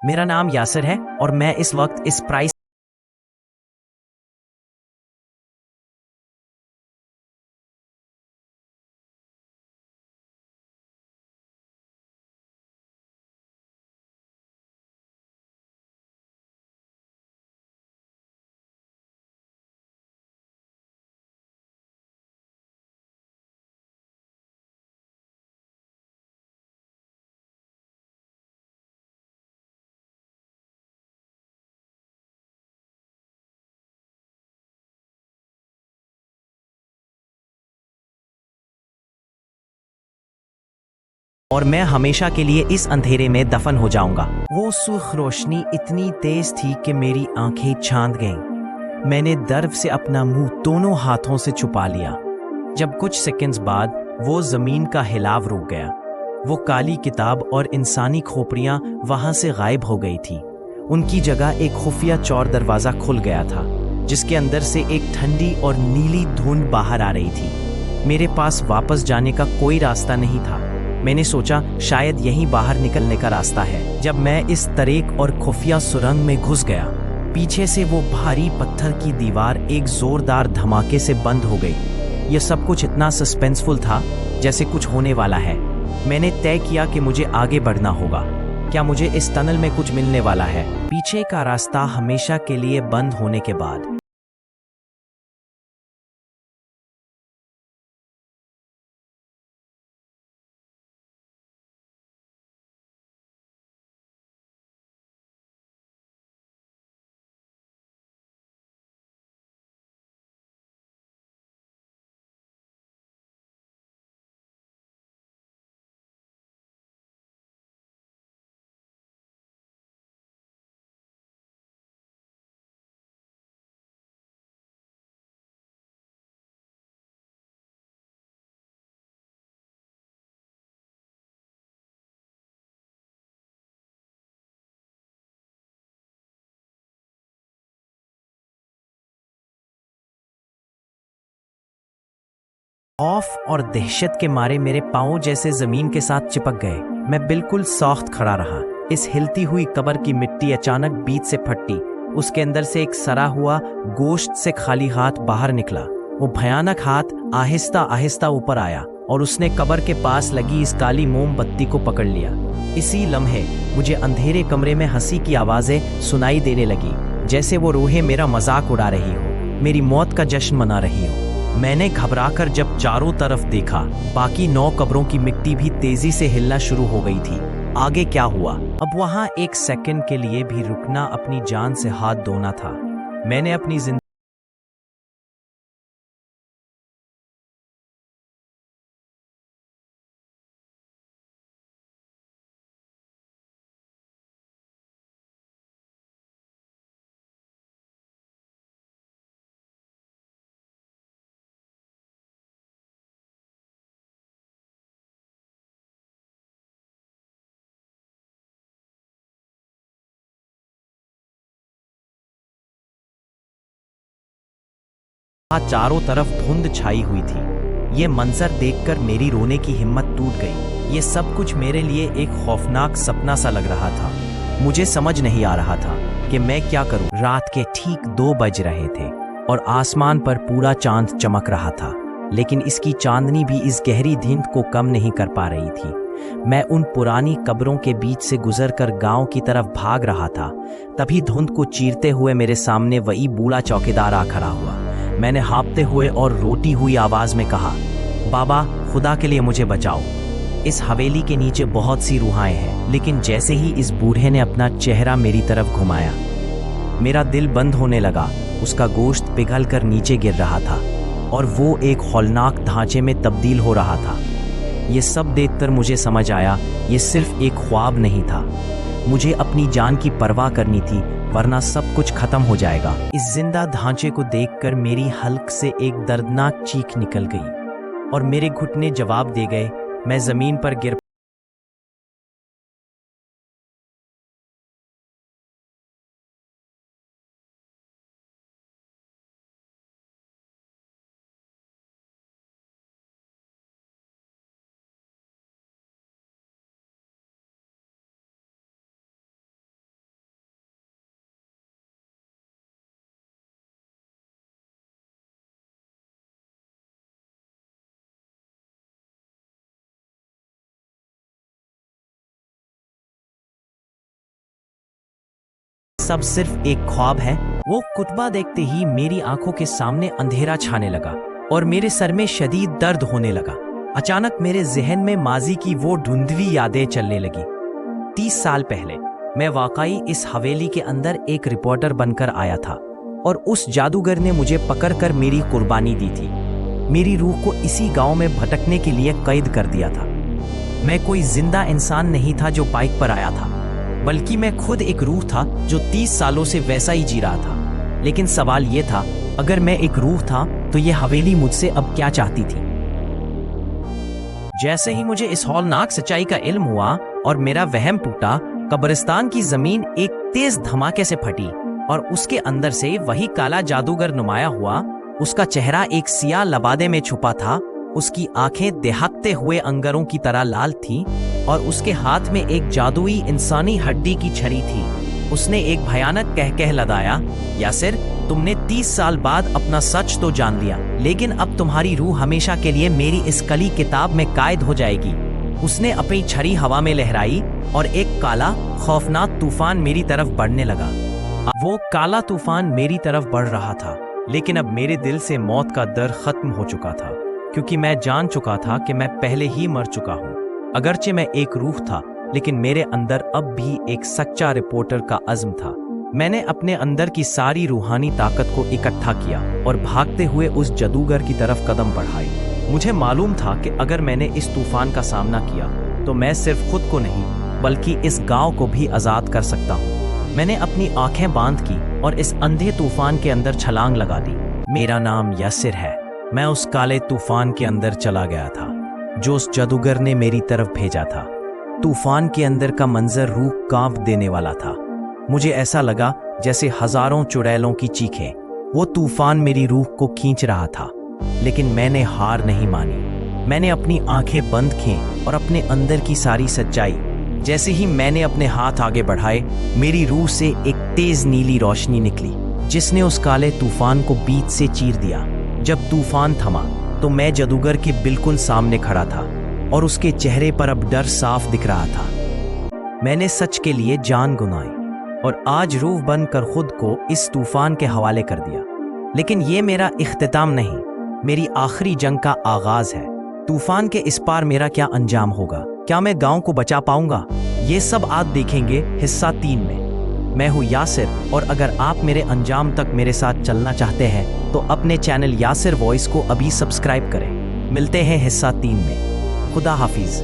मेरा नाम यासिर है और मैं इस वक्त इस प्राइस और मैं हमेशा के लिए इस अंधेरे में दफन हो जाऊंगा। वो सुर्ख रोशनी इतनी तेज थी कि मेरी आंखें छांद गईं। मैंने दर्द से अपना मुंह दोनों हाथों से छुपा लिया। जब कुछ सेकंड्स बाद वो जमीन का हिलाव रुक गया, वो काली किताब और इंसानी खोपड़ियां वहां से गायब हो गई थी। उनकी जगह एक खुफिया चौर दरवाजा खुल गया था, जिसके अंदर से एक ठंडी और नीली धुंध बाहर आ रही थी। मेरे पास वापस जाने का कोई रास्ता नहीं था। मैंने सोचा शायद यहीं बाहर निकलने का रास्ता है। जब मैं इस तरेक और खुफिया सुरंग में घुस गया, पीछे से वो भारी पत्थर की दीवार एक जोरदार धमाके से बंद हो गई। यह सब कुछ इतना सस्पेंसफुल था, जैसे कुछ होने वाला है। मैंने तय किया कि मुझे आगे बढ़ना होगा। क्या मुझे इस टनल में कुछ मिलने वाला है? पीछे का रास्ता हमेशा के लिए बंद होने के बाद खौफ और दहशत के मारे मेरे पांव जैसे जमीन के साथ चिपक गए। मैं बिल्कुल सख्त खड़ा रहा। इस हिलती हुई कब्र की मिट्टी अचानक बीच से फटी। उसके अंदर से एक सड़ा हुआ गोश्त से खाली हाथ बाहर निकला। वो भयानक हाथ आहिस्ता आहिस्ता ऊपर आया और उसने कब्र के पास लगी इस काली मोमबत्ती को पकड़ लिया। इसी लम्हे मुझे अंधेरे कमरे में हंसी की आवाजें सुनाई देने लगी, जैसे वो रूहें मेरा मजाक उड़ा रही हो, मेरी मौत का जश्न मना रही हो। मैंने घबराकर जब चारों तरफ देखा, बाकी 9 कब्रों की मिट्टी भी तेजी से हिलना शुरू हो गई थी। आगे क्या हुआ? अब वहां एक सेकंड के लिए भी रुकना अपनी जान से हाथ धोना था। मैंने अपनी जिंदगी 4 तरफ धुंध छाई हुई थी। ये मंजर देखकर मेरी रोने की हिम्मत टूट गई। ये सब कुछ मेरे लिए एक खौफनाक सपना सा लग रहा था। मुझे समझ नहीं आ रहा था कि मैं क्या करूं। रात के ठीक 2 बज रहे थे और आसमान पर पूरा चांद चमक रहा था, लेकिन इसकी चांदनी भी इस गहरी धुंध को कम नहीं कर पा रही थी। मैं उन पुरानी कब्रों के बीच से गुजरकर गांव की तरफ भाग रहा था। तभी धुंध को चीरते हुए मेरे सामने वही बूढ़ा चौकीदार आ खड़ा हुआ। मैंने हाँफते हुए और रोती हुई आवाज में कहा, बाबा, खुदा के लिए मुझे बचाओ। इस हवेली के नीचे बहुत सी रूहाएं हैं। लेकिन जैसे ही इस बूढ़े ने अपना चेहरा मेरी तरफ घुमाया, मेरा दिल बंद होने लगा। उसका गोश्त पिघल कर नीचे गिर रहा था और वो एक हौलनाक ढांचे में तब्दील हो रहा था। ये सब देखकर मुझे समझ आया, ये सिर्फ एक ख्वाब नहीं था। मुझे अपनी जान की परवाह करनी थी, वरना सब कुछ खत्म हो जाएगा। इस जिंदा ढांचे को देखकर मेरी हल्क से एक दर्दनाक चीख निकल गई और मेरे घुटने जवाब दे गए। मैं जमीन पर गिर सब सिर्फ एक ख्वाब है। वो कुतबा देखते ही मेरी आंखों के सामने अंधेरा छाने लगा और मेरे सर में शदीद दर्द होने लगा। अचानक मेरे जहन में माजी की वो धुंधली यादें चलने लगी। 30 साल पहले मैं वाकई इस हवेली के अंदर एक रिपोर्टर बनकर आया था और उस जादूगर ने मुझे पकड़कर मेरी कुर्बानी दी थी। मेरी रूह को इसी गांव में भटकने के लिए कैद कर दिया था। मैं कोई जिंदा इंसान नहीं था जो बाइक पर आया था, बल्कि मैं खुद एक रूह था जो 30 सालों से वैसा ही जी रहा था। लेकिन सवाल ये था, अगर मैं एक रूह था तो ये हवेली मुझसे अब क्या चाहती थी? जैसे ही मुझे इस हौलनाक सच्चाई का इल्म हुआ और मेरा वहम टूटा, कब्रिस्तान की जमीन एक तेज धमाके से फटी और उसके अंदर से वही काला जादूगर नुमाया हुआ। उसका चेहरा एक सियाह लबादे में छुपा था, उसकी आंखें दहकते हुए अंगारों की तरह लाल थीं और उसके हाथ में एक जादुई इंसानी हड्डी की छड़ी थी। उसने एक भयानक कहकह लगाया, यासिर, तुमने 30 साल बाद अपना सच तो जान लिया, लेकिन अब तुम्हारी रूह हमेशा के लिए मेरी इस कली किताब में कैद हो जाएगी। उसने अपनी छड़ी हवा में लहराई और एक काला खौफनाक तूफान मेरी तरफ बढ़ने लगा। वो काला तूफान मेरी तरफ बढ़ रहा था, लेकिन अब मेरे दिल से मौत का डर खत्म हो चुका था, क्योंकि मैं जान चुका था कि मैं पहले ही मर चुका हूँ। अगरचे मैं एक रूह था, लेकिन मेरे अंदर अब भी एक सच्चा रिपोर्टर का अज़्म था। मैंने अपने अंदर की सारी रूहानी ताकत को इकट्ठा किया और भागते हुए उस जादूगर की तरफ कदम बढ़ाए। मुझे मालूम था कि अगर मैंने इस तूफान का सामना किया तो मैं सिर्फ खुद को नहीं बल्कि इस गांव को भी आज़ाद कर सकता हूँ। मैंने अपनी आंखें बांध की और इस अंधे तूफान के अंदर छलांग लगा दी। मेरा नाम यासिर है। मैं उस काले तूफान के अंदर चला गया था जो उस जादूगर ने मेरी तरफ भेजा था। तूफान के अंदर का मंजर रूह कांप देने वाला था। मुझे ऐसा लगा जैसे हजारों चुड़ैलों की चीखें। वो तूफान मेरी रूह को खींच रहा था, लेकिन मैंने हार नहीं मानी। मैंने अपनी आंखें बंद की और अपने अंदर की सारी सच्चाई। जैसे ही मैंने अपने हाथ आगे बढ़ाए, मेरी रूह से एक तेज नीली रोशनी निकली जिसने उस काले तूफान को बीच से चीर दिया। जब तूफान थमा तो मैं जादूगर के बिल्कुल सामने खड़ा था और उसके चेहरे पर अब डर साफ दिख रहा था। मैंने सच के लिए जान गुनाई और आज रूह बनकर खुद को इस तूफान के हवाले कर दिया। लेकिन ये मेरा इख्तिताम नहीं, मेरी आखिरी जंग का आगाज है। तूफान के इस पार मेरा क्या अंजाम होगा? क्या मैं गांव को बचा पाऊंगा? ये सब आज देखेंगे हिस्सा 3 में। मैं हूँ यासिर, और अगर आप मेरे अंजाम तक मेरे साथ चलना चाहते हैं तो अपने चैनल यासिर वॉइस को अभी सब्सक्राइब करें। मिलते हैं हिस्सा 3 में। खुदा हाफिज।